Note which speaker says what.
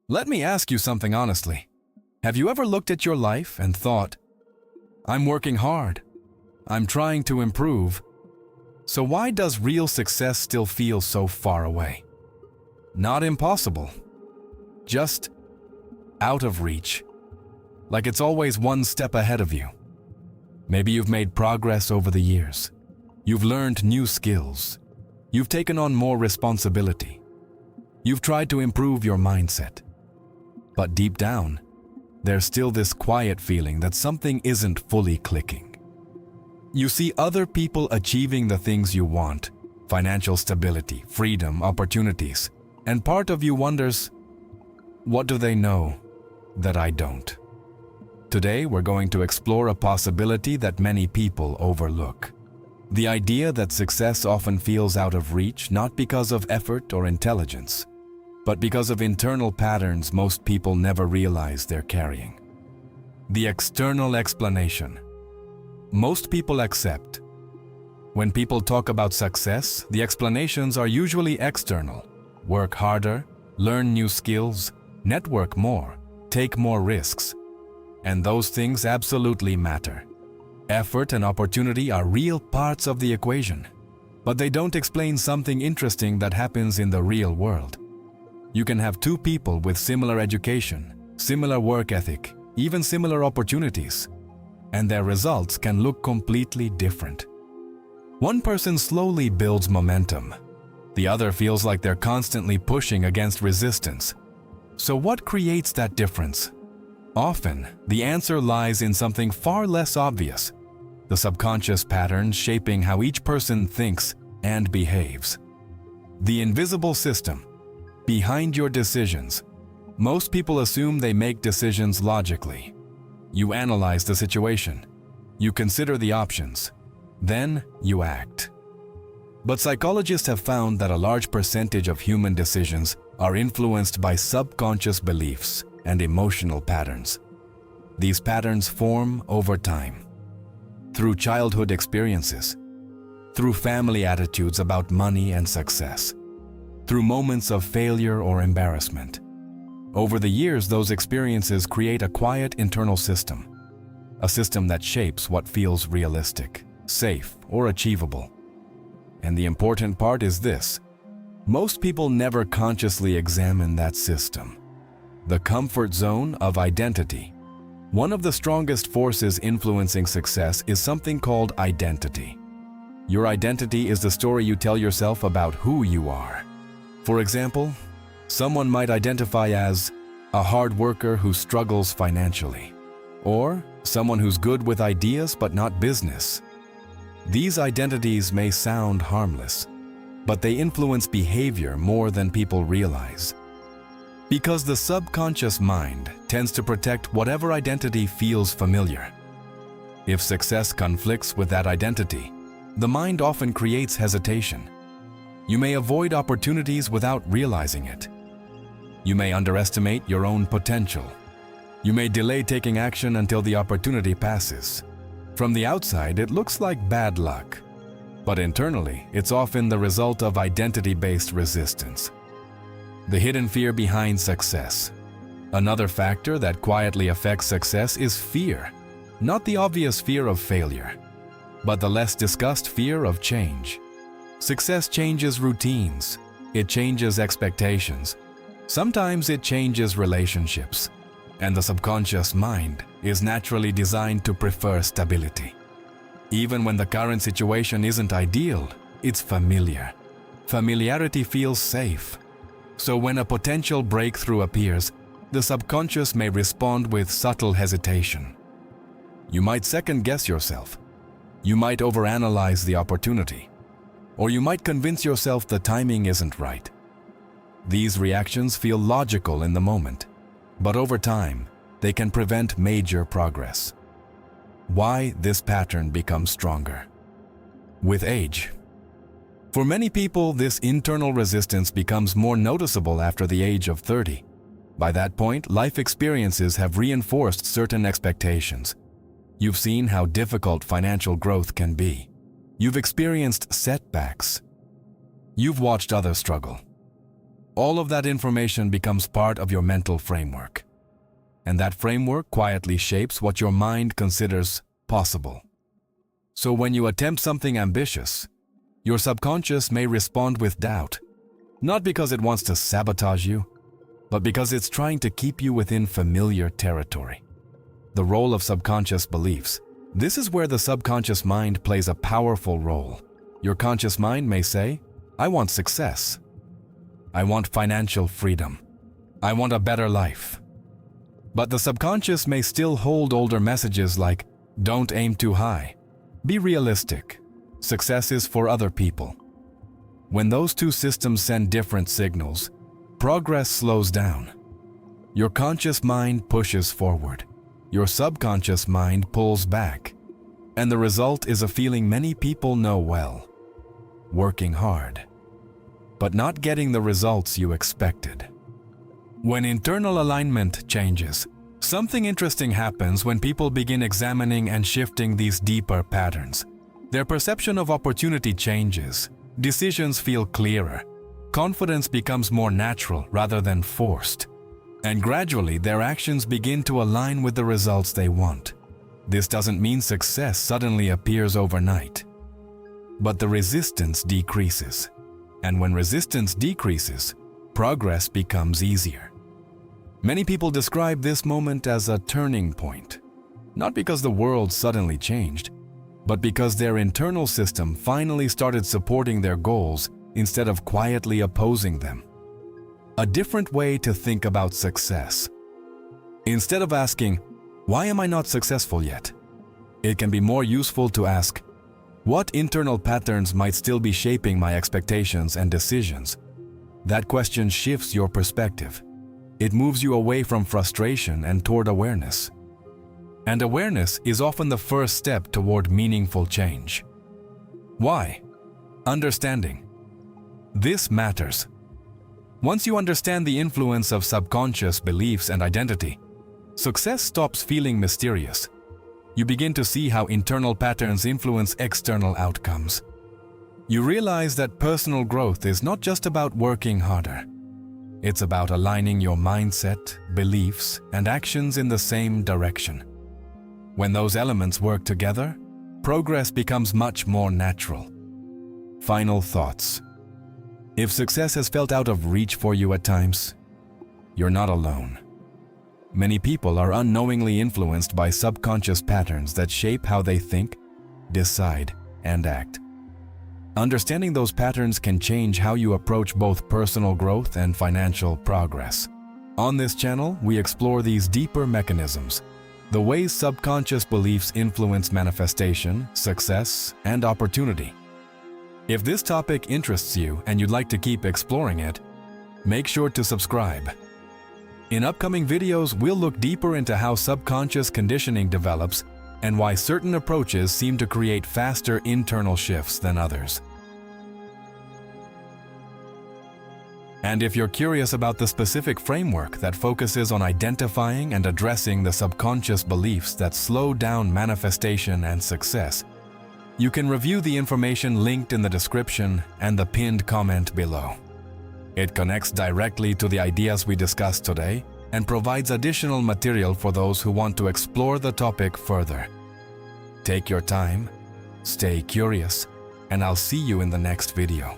Speaker 1: Let me ask you something honestly. Have you ever looked at your life and thought, I'm working hard, I'm trying to improve, so why does real success still feel so far away? Not impossible, just out of reach, like it's always one step ahead of you. Maybe you've made progress over the years. You've learned new skills. You've taken on more responsibility. You've tried to improve your mindset. But deep down, there's still this quiet feeling that something isn't fully clicking. You see other people achieving the things you want, financial stability, freedom, opportunities, and part of you wonders, what do they know that I don't? Today, we're going to explore a possibility that many people overlook. The idea that success often feels out of reach not because of effort or intelligence, but because of internal patterns most people never realize they're carrying. The external explanation. Most people accept. When people talk about success, the explanations are usually external. Work harder, learn new skills, network more, take more risks. And those things absolutely matter. Effort and opportunity are real parts of the equation, but they don't explain something interesting that happens in the real world. You can have two people with similar education, similar work ethic, even similar opportunities, and their results can look completely different. One person slowly builds momentum. The other feels like they're constantly pushing against resistance. So what creates that difference? Often, the answer lies in something far less obvious, the subconscious patterns shaping how each person thinks and behaves. The invisible system behind your decisions. Most people assume they make decisions logically. You analyze the situation, you consider the options, then you act. But psychologists have found that a large percentage of human decisions are influenced by subconscious beliefs and emotional patterns. These patterns form over time, through childhood experiences, through family attitudes about money and success, through moments of failure or embarrassment. Over the years, those experiences create a quiet internal system, a system that shapes what feels realistic, safe, or achievable. And the important part is this: most people never consciously examine that system. The comfort zone of identity. One of the strongest forces influencing success is something called identity. Your identity is the story you tell yourself about who you are. For example, someone might identify as a hard worker who struggles financially, or someone who's good with ideas but not business. These identities may sound harmless, but they influence behavior more than people realize. Because the subconscious mind tends to protect whatever identity feels familiar. If success conflicts with that identity, the mind often creates hesitation. You may avoid opportunities without realizing it. You may underestimate your own potential. You may delay taking action until the opportunity passes. From the outside, it looks like bad luck, but internally, it's often the result of identity-based resistance. The hidden fear behind success. Another factor that quietly affects success is fear. Not the obvious fear of failure, but the less discussed fear of change. Success changes routines. It changes expectations. Sometimes it changes relationships. And the subconscious mind is naturally designed to prefer stability. Even when the current situation isn't ideal, it's familiar. Familiarity feels safe. So when a potential breakthrough appears, the subconscious may respond with subtle hesitation. You might second-guess yourself. You might overanalyze the opportunity. Or you might convince yourself the timing isn't right. These reactions feel logical in the moment, but over time, they can prevent major progress. Why this pattern becomes stronger? With age. For many people, this internal resistance becomes more noticeable after the age of 30. By that point, life experiences have reinforced certain expectations. You've seen how difficult financial growth can be. You've experienced setbacks. You've watched others struggle. All of that information becomes part of your mental framework. And that framework quietly shapes what your mind considers possible. So when you attempt something ambitious, your subconscious may respond with doubt, not because it wants to sabotage you, but because it's trying to keep you within familiar territory. The role of subconscious beliefs. This is where the subconscious mind plays a powerful role. Your conscious mind may say, I want success. I want financial freedom. I want a better life. But the subconscious may still hold older messages like, don't aim too high. Be realistic. Success is for other people. When those two systems send different signals, progress slows down. Your conscious mind pushes forward. Your subconscious mind pulls back. And the result is a feeling many people know well. Working hard, but not getting the results you expected. When internal alignment changes, something interesting happens when people begin examining and shifting these deeper patterns. Their perception of opportunity changes, decisions feel clearer, confidence becomes more natural rather than forced, and gradually their actions begin to align with the results they want. This doesn't mean success suddenly appears overnight, but the resistance decreases. And when resistance decreases, progress becomes easier. Many people describe this moment as a turning point, not because the world suddenly changed, but because their internal system finally started supporting their goals instead of quietly opposing them. A different way to think about success. Instead of asking, why am I not successful yet? It can be more useful to ask, what internal patterns might still be shaping my expectations and decisions? That question shifts your perspective. It moves you away from frustration and toward awareness. And awareness is often the first step toward meaningful change. Why? Understanding. This matters. Once you understand the influence of subconscious beliefs and identity, success stops feeling mysterious. You begin to see how internal patterns influence external outcomes. You realize that personal growth is not just about working harder. It's about aligning your mindset, beliefs, and actions in the same direction. When those elements work together, progress becomes much more natural. Final thoughts. If success has felt out of reach for you at times, you're not alone. Many people are unknowingly influenced by subconscious patterns that shape how they think, decide, and act. Understanding those patterns can change how you approach both personal growth and financial progress. On this channel, we explore these deeper mechanisms, the ways subconscious beliefs influence manifestation, success, and opportunity. If this topic interests you and you'd like to keep exploring it, make sure to subscribe. In upcoming videos, we'll look deeper into how subconscious conditioning develops and why certain approaches seem to create faster internal shifts than others. And if you're curious about the specific framework that focuses on identifying and addressing the subconscious beliefs that slow down manifestation and success, you can review the information linked in the description and the pinned comment below. It connects directly to the ideas we discussed today and provides additional material for those who want to explore the topic further. Take your time, stay curious, and I'll see you in the next video.